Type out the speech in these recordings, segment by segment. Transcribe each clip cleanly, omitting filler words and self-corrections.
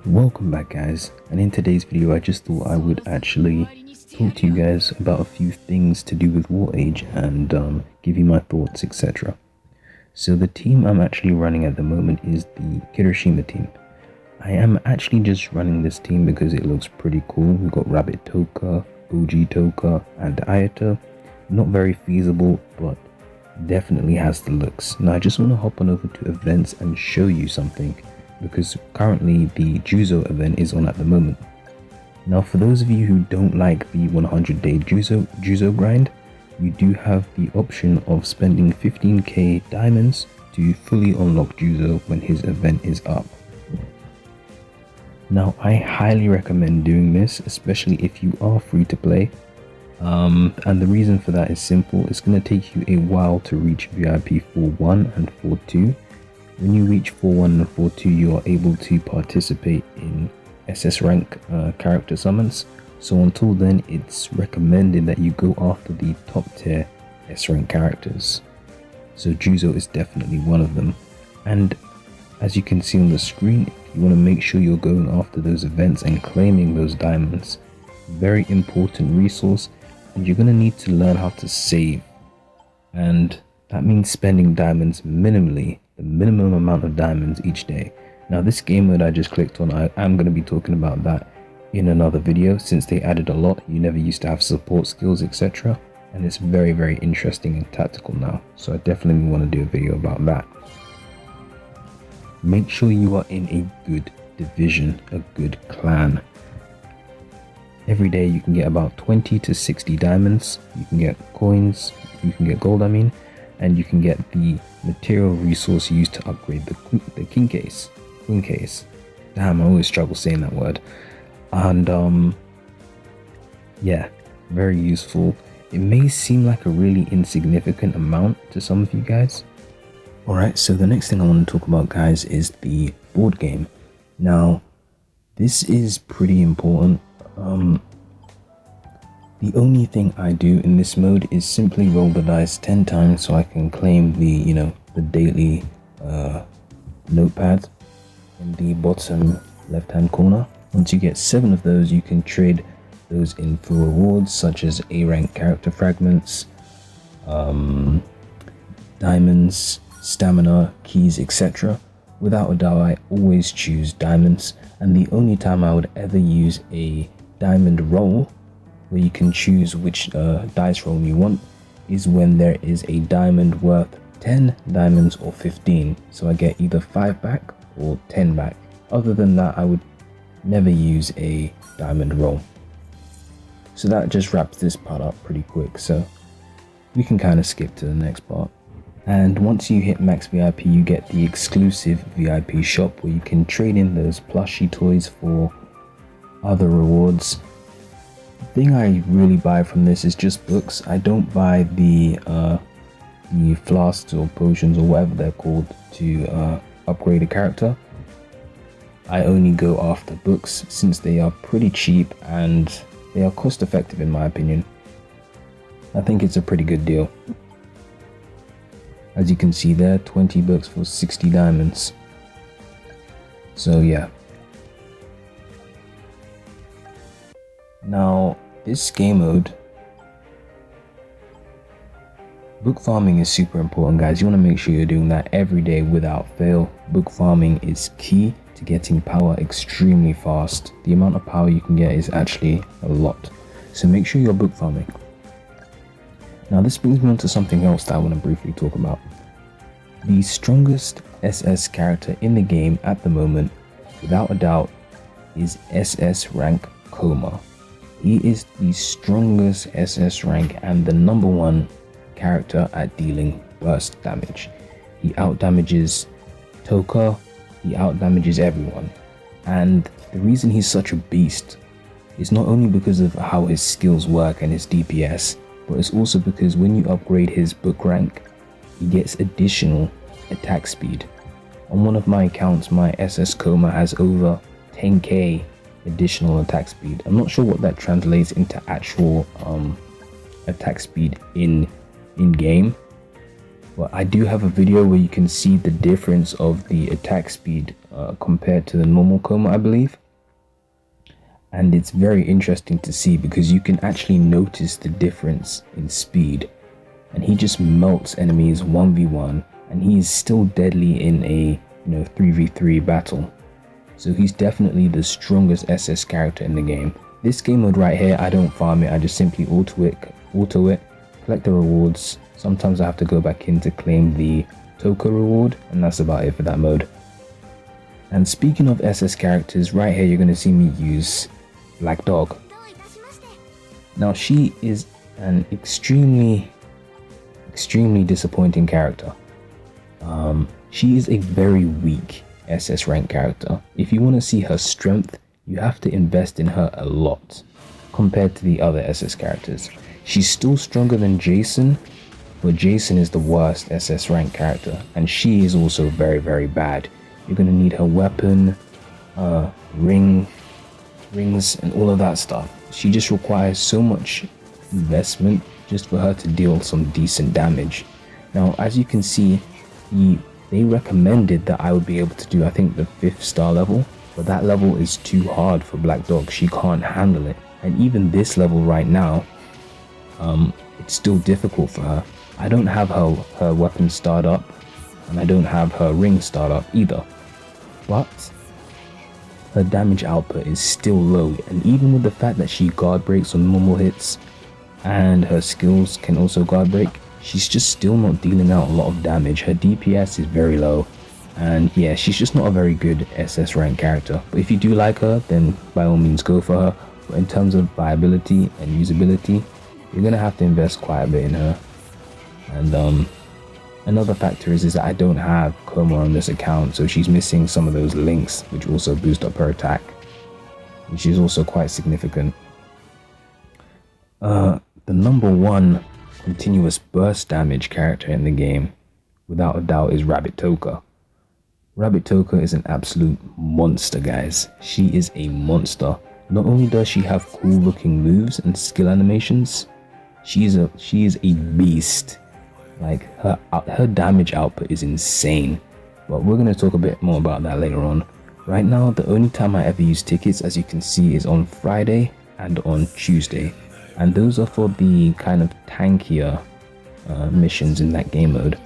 Welcome back guys, and in today's video I just thought I would actually talk to you guys about a few things to do with War Age and give you my thoughts, etc. So the team I'm actually running at the moment is the Kirishima team. I am actually just running this team because it looks pretty cool. We've got Rabbit Toka, OG Toka and Ayato. Not very feasible, but definitely has the looks. Now I just want to hop on over to events and show you something, because currently the Juzo event is on at the moment. Now for those of you who don't like the 100-day Juzo grind, you do have the option of spending 15k diamonds to fully unlock Juzo when his event is up. Now I highly recommend doing this, especially if you are free to play. And the reason for that is simple. It's going to take you a while to reach VIP 4-1 and 4-2. When you reach 4-1 and 4-2, you are able to participate in SS rank character summons. So until then, it's recommended that you go after the top tier S rank characters. So Juzo is definitely one of them. And as you can see on the screen, you want to make sure you're going after those events and claiming those diamonds. Very important resource, and you're going to need to learn how to save. And that means spending diamonds minimally, the minimum amount of diamonds each day. Now this game mode I just clicked on, I am going to be talking about that in another video, since they added a lot. You never used to have support skills, etc. And it's very interesting and tactical now. So I definitely want to do a video about that. Make sure you are in a good division, a good clan. Every day you can get about 20 to 60 diamonds. You can get coins, you can get gold and you can get the material resource used to upgrade the king case. Queen case. Damn, I always struggle saying that word. And yeah, very useful. It may seem like a really insignificant amount to some of you guys. Alright, so the next thing I want to talk about, guys, is the board game. Now, this is pretty important. The only thing I do in this mode is simply roll the dice 10 times so I can claim the, the daily notepad in the bottom left hand corner. Once you get 7 of those, you can trade those in for rewards such as A rank character fragments, diamonds, stamina, keys, etc. Without a doubt, I always choose diamonds, and the only time I would ever use a diamond roll, where you can choose which dice roll you want, is when there is a diamond worth 10 diamonds or 15. So I get either 5 back or 10 back. Other than that, I would never use a diamond roll. So that just wraps this part up pretty quick, so we can kind of skip to the next part. And once you hit max VIP, you get the exclusive VIP shop where you can trade in those plushie toys for other rewards. The thing I really buy from this is just books. I don't buy the flasks or potions or whatever they're called to upgrade a character. I only go after books since they are pretty cheap and they are cost effective in my opinion. I think it's a pretty good deal. As you can see there, 20 books for 60 diamonds. So yeah. Now, this game mode, book farming is super important, guys. You want to make sure you're doing that every day without fail. Book farming is key to getting power extremely fast. The amount of power you can get is actually a lot. So make sure you're book farming. Now this brings me on to something else that I want to briefly talk about. The strongest SS character in the game at the moment, without a doubt, is SS rank Coma. He is the strongest SS rank and the #1 character at dealing burst damage. He outdamages Toka, he outdamages everyone. And the reason he's such a beast is not only because of how his skills work and his DPS, but it's also because when you upgrade his book rank, he gets additional attack speed. On one of my accounts, my SS Coma has over 10k additional attack speed. I'm not sure what that translates into actual attack speed in game, but I do have a video where you can see the difference of the attack speed compared to the normal Coma, I believe. And it's very interesting to see because you can actually notice the difference in speed. And he just melts enemies 1v1, and he is still deadly in a 3v3 battle. So he's definitely the strongest SS character in the game. This game mode right here, I don't farm it, I just simply auto it, collect the rewards. Sometimes I have to go back in to claim the Toko reward, and that's about it for that mode. And speaking of SS characters, right here you're going to see me use Black Dog. Now she is an extremely disappointing character. She is a very weak SS rank character. If you want to see her strength, you have to invest in her a lot compared to the other SS characters. She's still stronger than Jason, but Jason is the worst SS rank character, and she is also very, very bad. You're going to need her weapon, rings, and all of that stuff. She just requires so much investment just for her to deal some decent damage. Now, as you can see, they recommended that I would be able to do, I think, the 5th star level, but that level is too hard for Black Dog. She can't handle it, and even this level right now, it's still difficult for her. I don't have her weapon start up, and I don't have her ring start up either, but her damage output is still low, and even with the fact that she guard breaks on normal hits and her skills can also guard break, she's just still not dealing out a lot of damage. Her DPS is very low, and yeah, she's just not a very good SS rank character. But if you do like her, then by all means go for her. But in terms of viability and usability, you're gonna have to invest quite a bit in her. And another factor is that I don't have Coma on this account, so she's missing some of those links which also boost up her attack, which is also quite significant. The number one continuous burst damage character in the game, without a doubt, is Rabbit Toka. Rabbit Toka is an absolute monster, guys. She is a monster. Not only does she have cool looking moves and skill animations, she is a beast. Like her damage output is insane, but we're going to talk a bit more about that later on. Right now, the only time I ever use tickets, as you can see, is on Friday and on Tuesday, and those are for the kind of tankier missions in that game mode,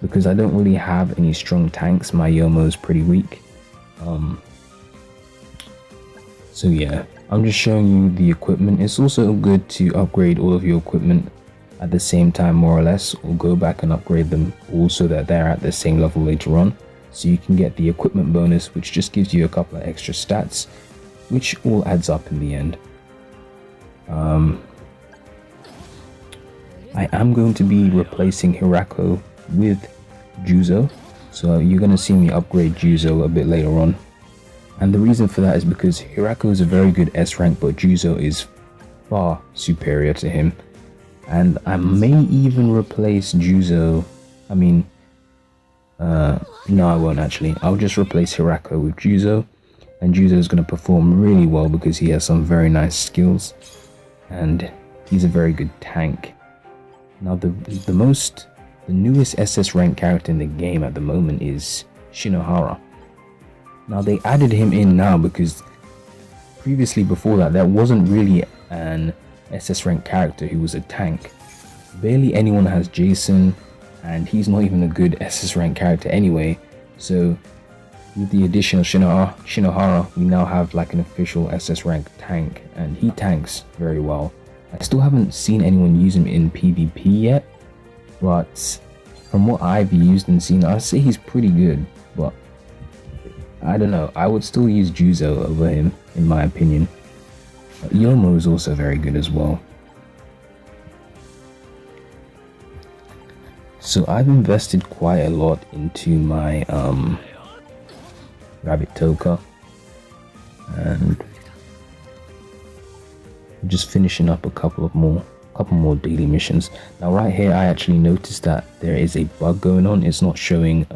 because I don't really have any strong tanks. My Yomo is pretty weak, so yeah, I'm just showing you the equipment. It's also good to upgrade all of your equipment at the same time, more or less, or go back and upgrade them all so that they're at the same level later on, so you can get the equipment bonus, which just gives you a couple of extra stats, which all adds up in the end. I am going to be replacing Hirako with Juzo, so you're going to see me upgrade Juzo a bit later on. And the reason for that is because Hirako is a very good S rank, but Juzo is far superior to him. And I may even replace Juzo. I mean, no, I won't actually. I'll just replace Hirako with Juzo, and Juzo is going to perform really well because he has some very nice skills, and he's a very good tank. Now, the newest SS rank character in the game at the moment is Shinohara. Now, they added him in now because previously, before that, there wasn't really an SS rank character who was a tank. Barely anyone has Jason, and he's not even a good SS rank character anyway. So with the addition of Shinohara, we now have like an official SS rank tank, and he tanks very well. I still haven't seen anyone use him in PvP yet, but from what I've used and seen, I'd say he's pretty good, but I don't know, I would still use Juzo over him in my opinion. Yomo is also very good as well. So I've invested quite a lot into my Rabbit Toka, and I'm just finishing up a couple more daily missions. Now right here I actually noticed that there is a bug going on. It's not showing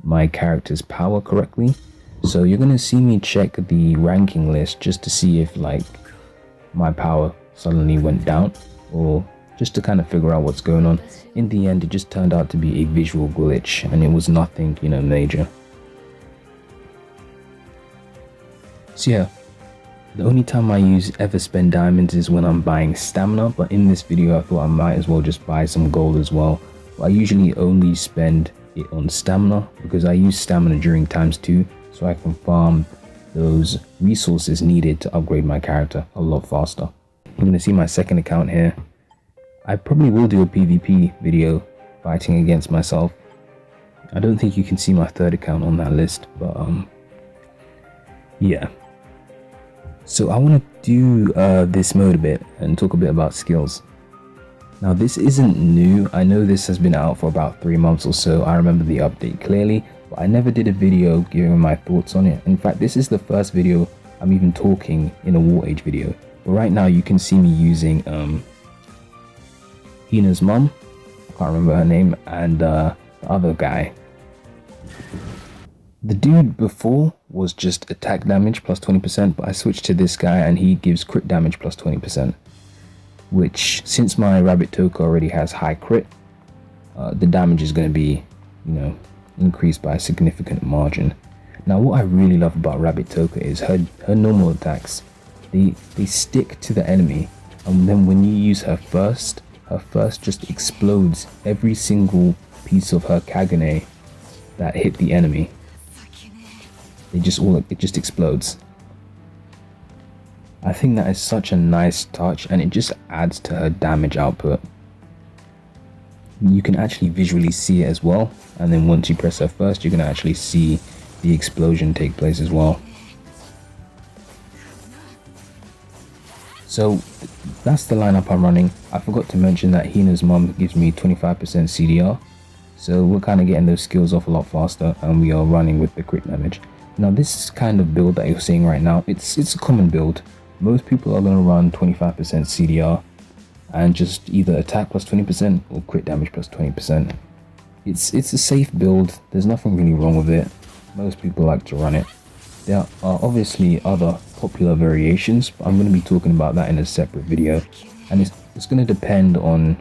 my character's power correctly. So you're gonna see me check the ranking list just to see if like my power suddenly went down, or just to kind of figure out what's going on. In the end, it just turned out to be a visual glitch, and it was nothing, major. So yeah, the only time I ever spend diamonds is when I'm buying stamina, but in this video I thought I might as well just buy some gold as well. But I usually only spend it on stamina because I use stamina during times 2, so I can farm those resources needed to upgrade my character a lot faster. You're gonna see my second account here. I probably will do a PvP video fighting against myself. I don't think you can see my third account on that list, but yeah. So I want to do this mode a bit and talk a bit about skills. Now this isn't new. I know this has been out for about 3 months or so. I remember the update clearly, but I never did a video giving my thoughts on it. In fact, this is the first video I'm even talking in a War Age video. But right now you can see me using Hina's mum, I can't remember her name, and the other guy. The dude before was just attack damage plus 20%, but I switched to this guy and he gives crit damage plus 20%. Which, since my Rabbit Toka already has high crit, the damage is going to be, increased by a significant margin. Now what I really love about Rabbit Toka is her normal attacks. They stick to the enemy, and then when you use her first just explodes every single piece of her Kagane that hit the enemy. It just explodes. I think that is such a nice touch, and it just adds to her damage output. You can actually visually see it as well, and then once you press her first, you're going to actually see the explosion take place as well. So that's the lineup I'm running. I forgot to mention that Hina's mum gives me 25% CDR, so we're kind of getting those skills off a lot faster, and we are running with the crit damage. Now this kind of build that you're seeing right now, it's a common build. Most people are going to run 25% CDR and just either attack plus 20% or crit damage plus 20%. It's a safe build. There's nothing really wrong with it. Most people like to run it. There are obviously other popular variations, but I'm going to be talking about that in a separate video. And it's going to depend on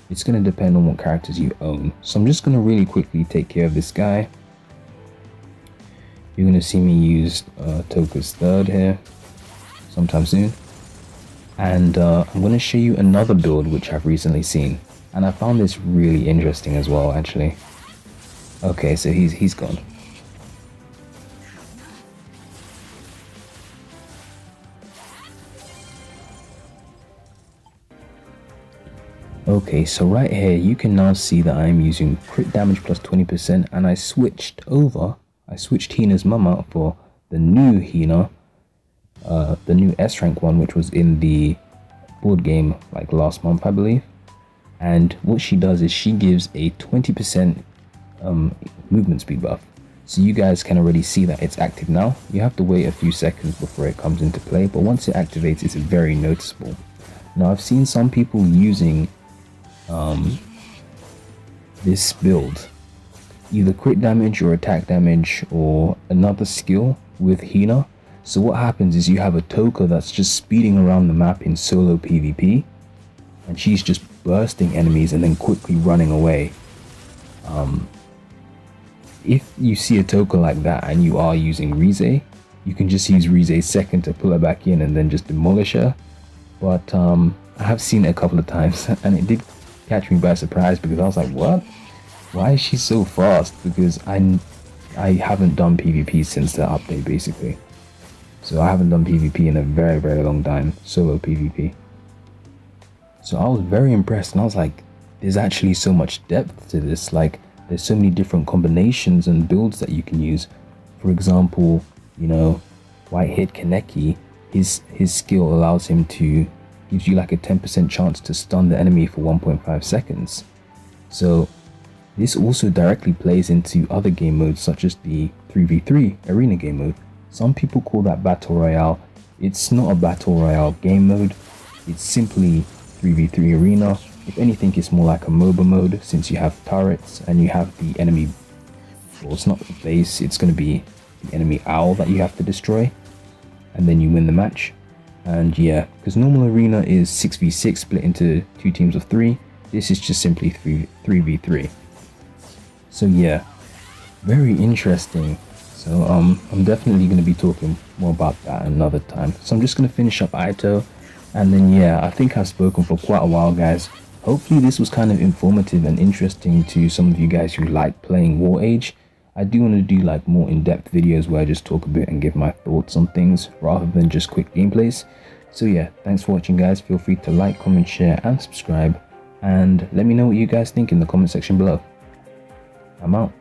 what characters you own. So I'm just going to really quickly take care of this guy. You're going to see me use Toka's third here sometime soon. And I'm going to show you another build which I've recently seen. And I found this really interesting as well, actually. Okay, so he's gone. Okay, so right here you can now see that I'm using crit damage plus 20%, and I switched Hina's mum out for the new Hina, the new S rank one, which was in the board game like last month, I believe. And what she does is she gives a 20% movement speed buff. So you guys can already see that it's active now. You have to wait a few seconds before it comes into play, but once it activates, it's very noticeable. Now I've seen some people using this build, either crit damage or attack damage or another skill with Hina. So what happens is you have a Toka that's just speeding around the map in solo PvP, and she's just bursting enemies and then quickly running away. If you see a Toka like that and you are using Rize, you can just use Rize's second to pull her back in and then just demolish her. But I have seen it a couple of times and it did catch me by surprise, because I was like, what? Why is she so fast? Because I haven't done PvP since the update, basically. So I haven't done PvP in a very, very long time, solo PvP. So I was very impressed, and I was like, there's actually so much depth to this. Like, there's so many different combinations and builds that you can use. For example, White-haired Kaneki, his skill allows him to, gives you like a 10% chance to stun the enemy for 1.5 seconds. So this also directly plays into other game modes such as the 3v3 arena game mode. Some people call that battle royale. It's not a battle royale game mode. It's simply 3v3 arena. If anything, it's more like a MOBA mode, since you have turrets and you have the enemy, well, it's not the base, it's going to be the enemy owl that you have to destroy, and then you win the match. And yeah, because normal arena is 6v6 split into 2 teams of 3, this is just simply 3v3. So yeah, very interesting. So I'm definitely going to be talking more about that another time. So I'm just going to finish up Aito, and then yeah, I think I've spoken for quite a while, guys. Hopefully this was kind of informative and interesting to some of you guys who like playing War Age. I do want to do like more in-depth videos where I just talk a bit and give my thoughts on things rather than just quick gameplays. So yeah, thanks for watching, guys. Feel free to like, comment, share and subscribe, and let me know what you guys think in the comment section below. I'm out.